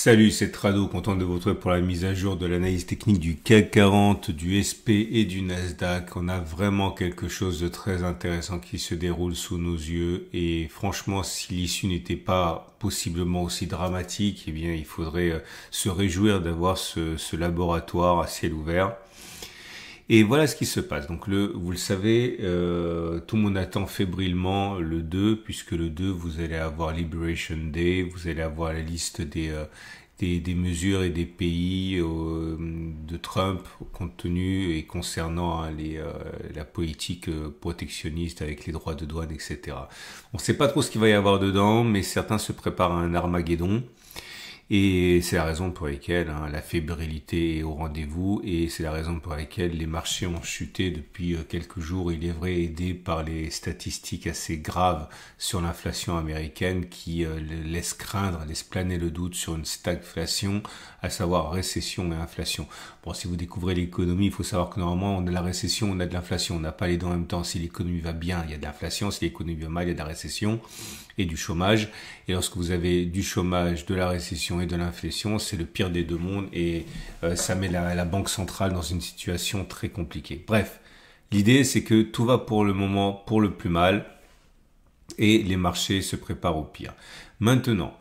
Salut, c'est Trado, content de vous retrouver pour la mise à jour de l'analyse technique du CAC 40, du SP et du Nasdaq. On a vraiment quelque chose de très intéressant qui se déroule sous nos yeux et franchement, si l'issue n'était pas possiblement aussi dramatique, eh bien, il faudrait se réjouir d'avoir ce laboratoire à ciel ouvert. Et voilà ce qui se passe. Donc vous le savez, tout le monde attend fébrilement le 2, puisque le 2, vous allez avoir Liberation Day, vous allez avoir la liste des mesures et des pays de Trump compte tenu et concernant la politique protectionniste avec les droits de douane, etc. On ne sait pas trop ce qu'il va y avoir dedans, mais certains se préparent à un Armageddon. Et c'est la raison pour laquelle la fébrilité est au rendez-vous et c'est la raison pour laquelle les marchés ont chuté depuis quelques jours, il est vrai, aidés par les statistiques assez graves sur l'inflation américaine qui laissent planer le doute sur une stagflation, à savoir récession et inflation. Bon, si vous découvrez l'économie, il faut savoir que normalement on a de la récession, on a de l'inflation, on n'a pas les deux en même temps. Si l'économie va bien, il y a de l'inflation, si l'économie va mal, il y a de la récession et du chômage. Et lorsque vous avez du chômage, de la récession et de l'inflation, c'est le pire des deux mondes et ça met la banque centrale dans une situation très compliquée. Bref, l'idée c'est que tout va pour le moment pour le plus mal et les marchés se préparent au pire. Maintenant,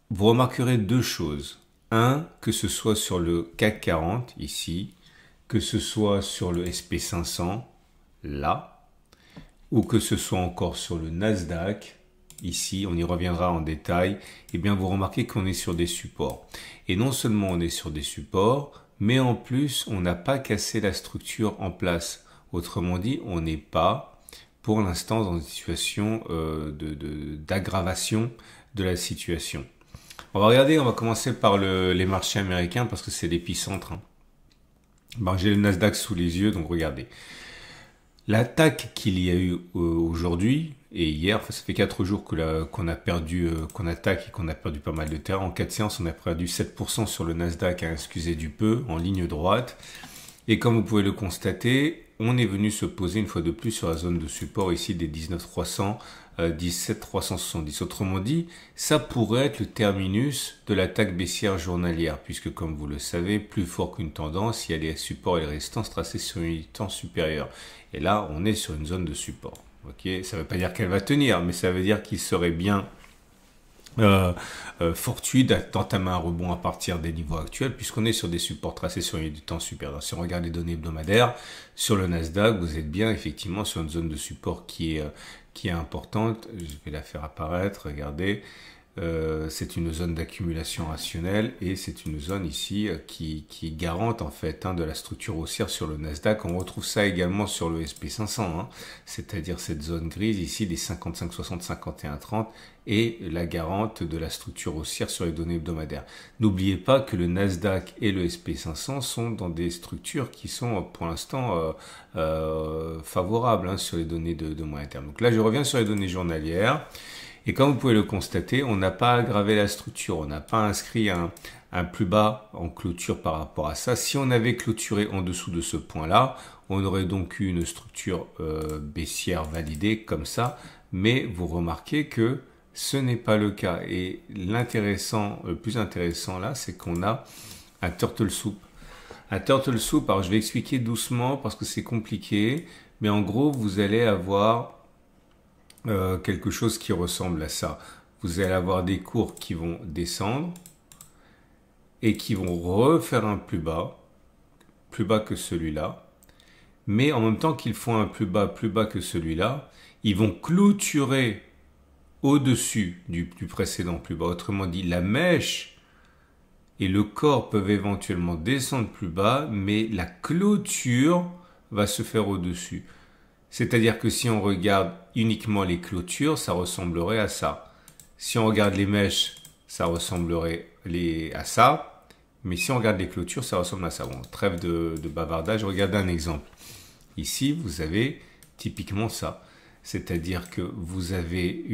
vous remarquerez deux choses. Un, que ce soit sur le CAC 40 ici, que ce soit sur le SP500 là, ou que ce soit encore sur le Nasdaq ici, on y reviendra en détail, eh bien vous remarquez qu'on est sur des supports. Et non seulement on est sur des supports, mais en plus on n'a pas cassé la structure en place. Autrement dit, on n'est pas pour l'instant dans une situation d'aggravation de la situation. On va commencer par les marchés américains parce que c'est l'épicentre. J'ai le Nasdaq sous les yeux, donc regardez. L'attaque qu'il y a eu aujourd'hui et hier, ça fait 4 jours qu'on attaque et qu'on a perdu pas mal de terrain. En 4 séances, on a perdu 7% sur le Nasdaq, excusez du peu, en ligne droite. Et comme vous pouvez le constater, on est venu se poser une fois de plus sur la zone de support ici des 19 300, 17 370. Autrement dit, ça pourrait être le terminus de l'attaque baissière journalière, puisque comme vous le savez, plus fort qu'une tendance, il y a les supports et les résistances tracés sur une temps supérieur. Et là, on est sur une zone de support. Okay, ça ne veut pas dire qu'elle va tenir, mais ça veut dire qu'il serait bien fortuit d'entamer un rebond à partir des niveaux actuels, puisqu'on est sur des supports tracés sur une temps supérieur. Si on regarde les données hebdomadaires, sur le Nasdaq, vous êtes bien effectivement sur une zone de support qui est importante. Je vais la faire apparaître, regardez. C'est une zone d'accumulation rationnelle et c'est une zone ici qui est garante en fait de la structure haussière sur le Nasdaq. On retrouve ça également sur le SP500, c'est-à-dire cette zone grise ici des 55, 60, 51, 30 et la garante de la structure haussière sur les données hebdomadaires. N'oubliez pas que le Nasdaq et le SP500 sont dans des structures qui sont pour l'instant favorables sur les données de moyen terme. Donc là je reviens sur les données journalières. Et comme vous pouvez le constater, on n'a pas aggravé la structure, on n'a pas inscrit un plus bas en clôture par rapport à ça. Si on avait clôturé en dessous de ce point-là, on aurait donc eu une structure baissière validée comme ça, mais vous remarquez que ce n'est pas le cas. Et le plus intéressant là, c'est qu'on a un turtle soup. Un turtle soup, alors je vais expliquer doucement parce que c'est compliqué, mais en gros, vous allez avoir quelque chose qui ressemble à ça. Vous allez avoir des cours qui vont descendre et qui vont refaire un plus bas que celui-là, mais en même temps qu'ils font un plus bas que celui-là, ils vont clôturer au-dessus du précédent plus bas. Autrement dit, la mèche et le corps peuvent éventuellement descendre plus bas, mais la clôture va se faire au-dessus. C'est-à-dire que si on regarde uniquement les clôtures, ça ressemblerait à ça. Si on regarde les mèches, ça ressemblerait à ça. Mais si on regarde les clôtures, ça ressemble à ça. Bon, trêve de bavardage, regardez un exemple. Ici, vous avez typiquement ça. C'est-à-dire que vous avez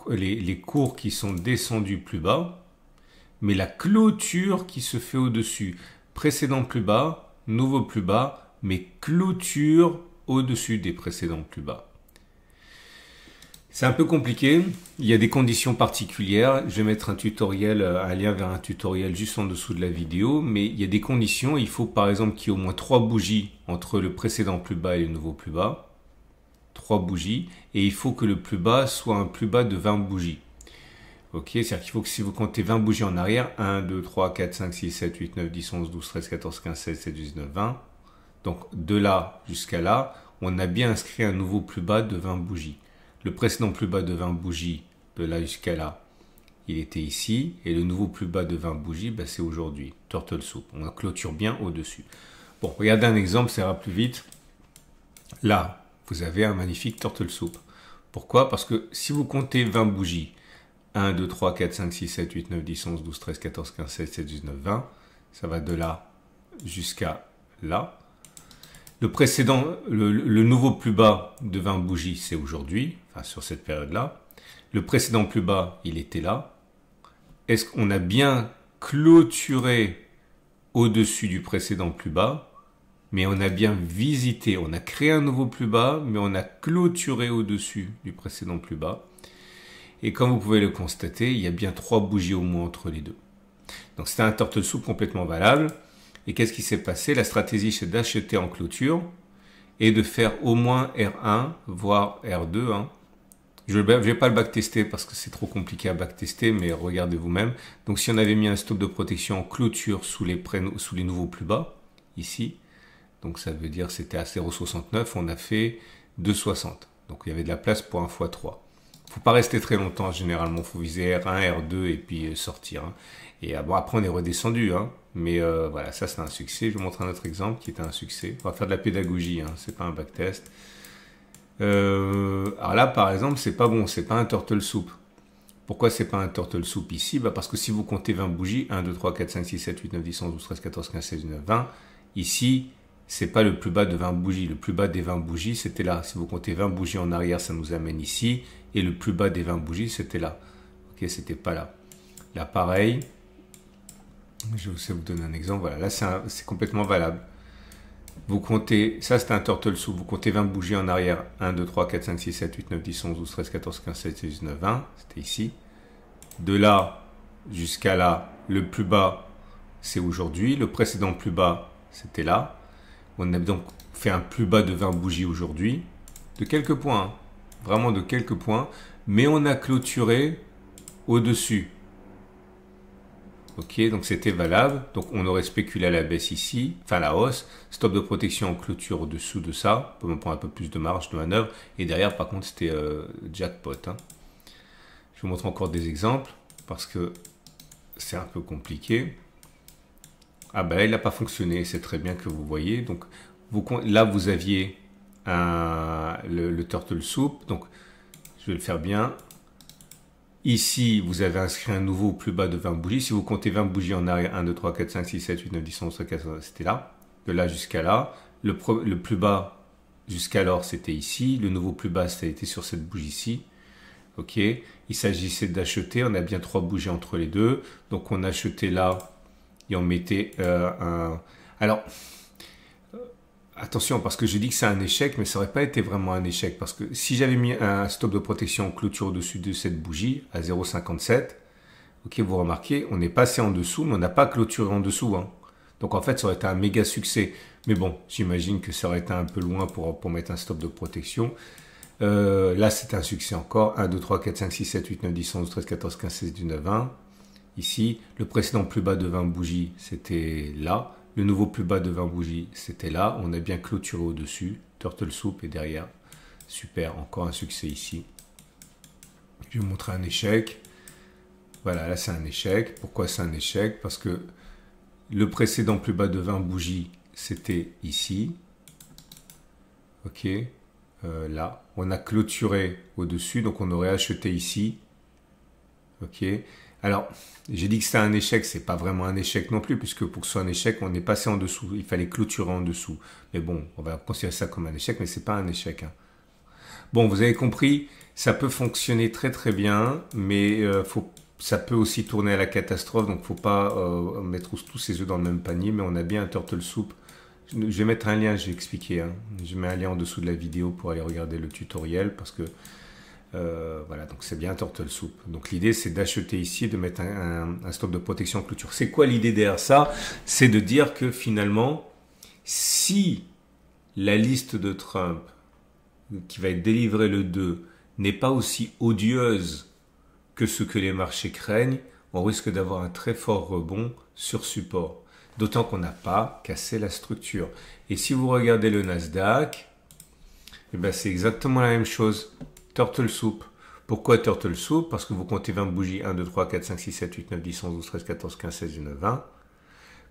les cours qui sont descendus plus bas, mais la clôture qui se fait au-dessus. Précédent plus bas, nouveau plus bas, mais clôture au-dessus des précédents plus bas. C'est un peu compliqué, il y a des conditions particulières, je vais mettre un tutoriel, un lien vers un tutoriel juste en dessous de la vidéo, mais il y a des conditions, il faut par exemple qu'il y ait au moins 3 bougies entre le précédent plus bas et le nouveau plus bas, 3 bougies, et il faut que le plus bas soit un plus bas de 20 bougies. Ok, c'est-à-dire qu'il faut que si vous comptez 20 bougies en arrière, 1, 2, 3, 4, 5, 6, 7, 8, 9, 10, 11, 12, 13, 14, 15, 16, 17, 18, 19, 20, donc de là jusqu'à là, on a bien inscrit un nouveau plus bas de 20 bougies. Le précédent plus bas de 20 bougies, de là jusqu'à là, il était ici. Et le nouveau plus bas de 20 bougies, ben c'est aujourd'hui. Turtle Soup. On clôture bien au-dessus. Bon, regardez un exemple, ça ira plus vite. Là, vous avez un magnifique Turtle Soup. Pourquoi? Parce que si vous comptez 20 bougies, 1, 2, 3, 4, 5, 6, 7, 8, 9, 10, 11, 12, 13, 14, 15, 16, 17, 19, 20. Ça va de là jusqu'à là. Le précédent, le nouveau plus bas de 20 bougies, c'est aujourd'hui, enfin sur cette période-là. Le précédent plus bas, il était là. Est-ce qu'on a bien clôturé au-dessus du précédent plus bas, mais on a bien visité, on a créé un nouveau plus bas, mais on a clôturé au-dessus du précédent plus bas. Et comme vous pouvez le constater, il y a bien 3 bougies au moins entre les deux. Donc c'était un Turtle Soup complètement valable. Et qu'est-ce qui s'est passé? La stratégie, c'est d'acheter en clôture et de faire au moins R1, voire R2. Hein. Je ne vais pas le backtester parce que c'est trop compliqué à backtester, mais regardez vous-même. Donc si on avait mis un stop de protection en clôture sous les nouveaux plus bas, ici, donc ça veut dire c'était à 0,69, on a fait 2,60. Donc il y avait de la place pour un x3. Il ne faut pas rester très longtemps, généralement, il faut viser R1, R2 et puis sortir. Hein. Et bon, après on est redescendu, hein. Mais voilà, ça c'est un succès. Je vais vous montrer un autre exemple qui était un succès. On va faire de la pédagogie, hein. C'est pas un backtest. Alors là, par exemple, c'est pas bon, c'est pas un Turtle Soup. Pourquoi c'est pas un Turtle Soup ici? Parce que si vous comptez 20 bougies, 1, 2, 3, 4, 5, 6, 7, 8, 9, 10, 11, 12, 13, 14, 15, 16, 19, 20, ici, c'est pas le plus bas de 20 bougies. Le plus bas des 20 bougies, c'était là. Si vous comptez 20 bougies en arrière, ça nous amène ici. Et le plus bas des 20 bougies, c'était là. Ok, c'était pas là. Là, pareil. Je vais aussi vous donner un exemple. Voilà, là, c'est complètement valable. Vous comptez, ça c'est un Turtle Soup, vous comptez 20 bougies en arrière. 1, 2, 3, 4, 5, 6, 7, 8, 9, 10, 11, 12, 13, 14, 15, 16, 17, 19, 20. C'était ici. De là jusqu'à là, le plus bas, c'est aujourd'hui. Le précédent plus bas, c'était là. On a donc fait un plus bas de 20 bougies aujourd'hui. De quelques points, hein. Vraiment de quelques points. Mais on a clôturé au-dessus. Ok, donc c'était valable. Donc on aurait spéculé à la baisse ici, enfin à la hausse. Stop de protection en clôture au-dessous de ça, pour me prendre un peu plus de marge de manœuvre. Et derrière, par contre, c'était jackpot. Hein. Je vous montre encore des exemples parce que c'est un peu compliqué. Ah ben là, il n'a pas fonctionné. C'est très bien que vous voyez. Donc là, vous aviez le Turtle Soup. Donc je vais le faire bien. Ici, vous avez inscrit un nouveau plus bas de 20 bougies. Si vous comptez 20 bougies en arrière, 1, 2, 3, 4, 5, 6, 7, 8, 9, 10, 11, 12, 13, 14, c'était là. De là jusqu'à là. Le plus bas jusqu'alors, c'était ici. Le nouveau plus bas, ça a été sur cette bougie-ci. Ok. Il s'agissait d'acheter. On a bien 3 bougies entre les deux. Donc, on achetait là et on mettait un... Alors... Attention, parce que je dis que c'est un échec, mais ça n'aurait pas été vraiment un échec. Parce que si j'avais mis un stop de protection en clôture au-dessus de cette bougie, à 0,57, ok, vous remarquez, on est passé en dessous, mais on n'a pas clôturé en dessous. Hein. Donc en fait, ça aurait été un méga succès. Mais bon, j'imagine que ça aurait été un peu loin pour mettre un stop de protection. Là, c'est un succès encore. 1, 2, 3, 4, 5, 6, 7, 8, 9, 10, 11, 13, 14, 15, 16, 19, 20. Ici, le précédent plus bas de 20 bougies, c'était là. Le nouveau plus bas de 20 bougies, c'était là. On a bien clôturé au-dessus. Turtle Soup est derrière. Super, encore un succès ici. Je vais vous montrer un échec. Voilà, là c'est un échec. Pourquoi c'est un échec? Parce que le précédent plus bas de 20 bougies, c'était ici. Ok, là. On a clôturé au-dessus, donc on aurait acheté ici. Ok. Alors, j'ai dit que c'était un échec, c'est pas vraiment un échec non plus, puisque pour que ce soit un échec, on est passé en dessous. Il fallait clôturer en dessous. Mais bon, on va considérer ça comme un échec, mais c'est pas un échec. Hein. Bon, vous avez compris, ça peut fonctionner très très bien, mais ça peut aussi tourner à la catastrophe, donc faut pas mettre tous ses œufs dans le même panier, mais on a bien un Turtle Soup. Je vais mettre un lien, je vais expliquer. Hein. Je mets un lien en dessous de la vidéo pour aller regarder le tutoriel, parce que Voilà, donc c'est bien Turtle Soup. Donc l'idée, c'est d'acheter ici et de mettre un stop de protection en clôture. C'est quoi l'idée derrière ça? C'est de dire que finalement, si la liste de Trump qui va être délivrée le 2 n'est pas aussi odieuse que ce que les marchés craignent, on risque d'avoir un très fort rebond sur support. D'autant qu'on n'a pas cassé la structure. Et si vous regardez le Nasdaq, eh ben c'est exactement la même chose. Turtle Soup. Pourquoi Turtle Soup? Parce que vous comptez 20 bougies. 1, 2, 3, 4, 5, 6, 7, 8, 9, 10, 11, 12, 13, 14, 15, 16, 19, 20.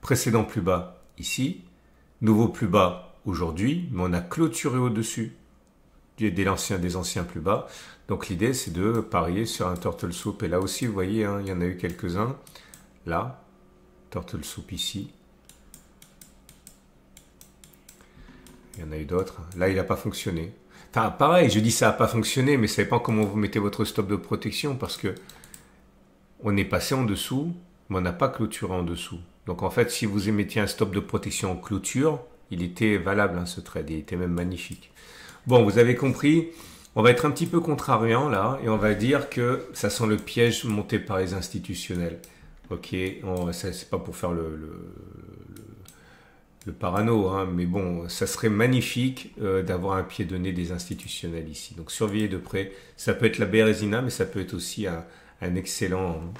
Précédent plus bas ici. Nouveau plus bas aujourd'hui. Mais on a clôturé au-dessus des anciens plus bas. Donc l'idée, c'est de parier sur un Turtle Soup. Et là aussi, vous voyez, hein, il y en a eu quelques-uns. Là, Turtle Soup ici. Il y en a eu d'autres. Là, il n'a pas fonctionné. Enfin, pareil, je dis ça n'a pas fonctionné, mais ça dépend comment vous mettez votre stop de protection parce que on est passé en dessous, mais on n'a pas clôturé en dessous. Donc en fait, si vous émettiez un stop de protection en clôture, il était valable, hein, ce trade. Il était même magnifique. Bon, vous avez compris. On va être un petit peu contrariant là et on va dire que ça sent le piège monté par les institutionnels. Ok, c'est pas pour faire le parano, hein, mais bon, ça serait magnifique d'avoir un pied de nez des institutionnels ici. Donc surveillez de près. Ça peut être la Bérésina, mais ça peut être aussi une excellente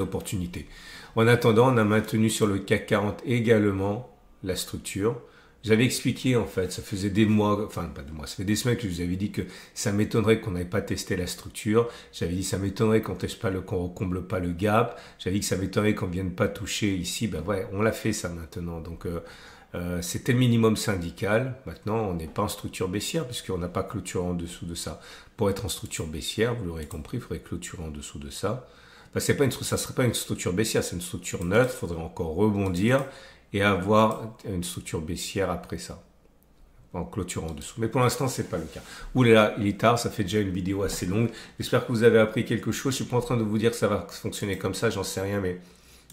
opportunité. En attendant, on a maintenu sur le CAC 40 également la structure. J'avais expliqué en fait, ça faisait des mois, enfin pas des mois, ça fait des semaines que je vous avais dit que ça m'étonnerait qu'on n'avait pas testé la structure. J'avais dit ça m'étonnerait qu'on teste pas qu'on recomble pas le gap. J'avais dit que ça m'étonnerait qu'on vienne pas toucher ici. Ben ouais, on l'a fait ça maintenant. Donc c'était le minimum syndical. Maintenant, on n'est pas en structure baissière puisqu'on n'a pas clôturé en dessous de ça. Pour être en structure baissière, vous l'aurez compris, il faudrait clôturer en dessous de ça. Ben, ça serait pas une structure baissière, c'est une structure neutre. Il faudrait encore rebondir et avoir une structure baissière après ça, en clôturant en dessous. Mais pour l'instant, c'est pas le cas. Ouh là là, il est tard, ça fait déjà une vidéo assez longue. J'espère que vous avez appris quelque chose. Je suis pas en train de vous dire que ça va fonctionner comme ça, j'en sais rien, mais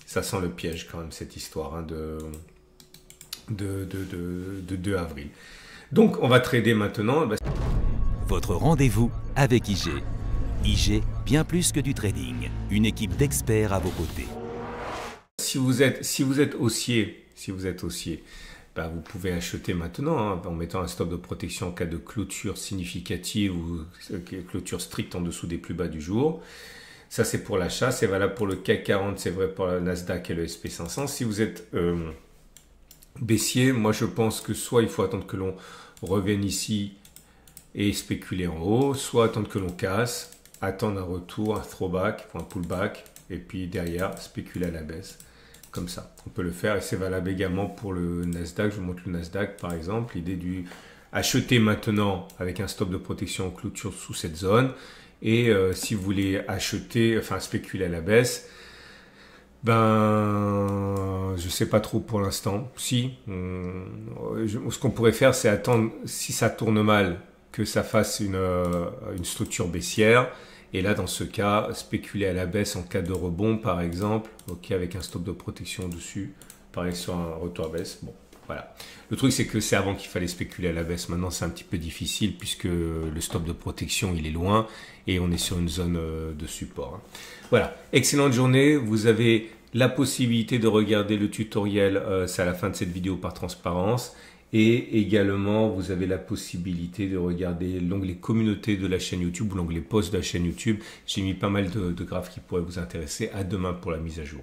ça sent le piège quand même, cette histoire hein, de 2 avril. Donc, on va trader maintenant. Votre rendez-vous avec IG. IG, bien plus que du trading. Une équipe d'experts à vos côtés. Si vous êtes haussier, ben vous pouvez acheter maintenant hein, en mettant un stop de protection en cas de clôture significative ou clôture stricte en dessous des plus bas du jour. Ça, c'est pour l'achat. C'est valable pour le CAC 40, c'est vrai pour le Nasdaq et le SP500. Si vous êtes baissier, moi, je pense que soit il faut attendre que l'on revienne ici et spéculer en haut, soit attendre que l'on casse, attendre un retour, un throwback, un pullback, et puis derrière, spéculer à la baisse. Comme ça, on peut le faire et c'est valable également pour le Nasdaq. Je vous montre le Nasdaq par exemple. L'idée du acheter maintenant avec un stop de protection en clôture sous cette zone. Et si vous voulez acheter, enfin spéculer à la baisse, ben je sais pas trop pour l'instant. Si, ce qu'on pourrait faire, c'est attendre si ça tourne mal que ça fasse une structure baissière. Et là, dans ce cas, spéculer à la baisse en cas de rebond, par exemple, ok, avec un stop de protection dessus, pareil sur un retour à baisse. Bon, voilà. Le truc, c'est que c'est avant qu'il fallait spéculer à la baisse. Maintenant, c'est un petit peu difficile puisque le stop de protection, il est loin et on est sur une zone de support. Hein. Voilà. Excellente journée. Vous avez la possibilité de regarder le tutoriel. C'est à la fin de cette vidéo par transparence. Et également, vous avez la possibilité de regarder l'onglet communauté de la chaîne YouTube ou l'onglet post de la chaîne YouTube. J'ai mis pas mal de graphes qui pourraient vous intéresser. À demain pour la mise à jour.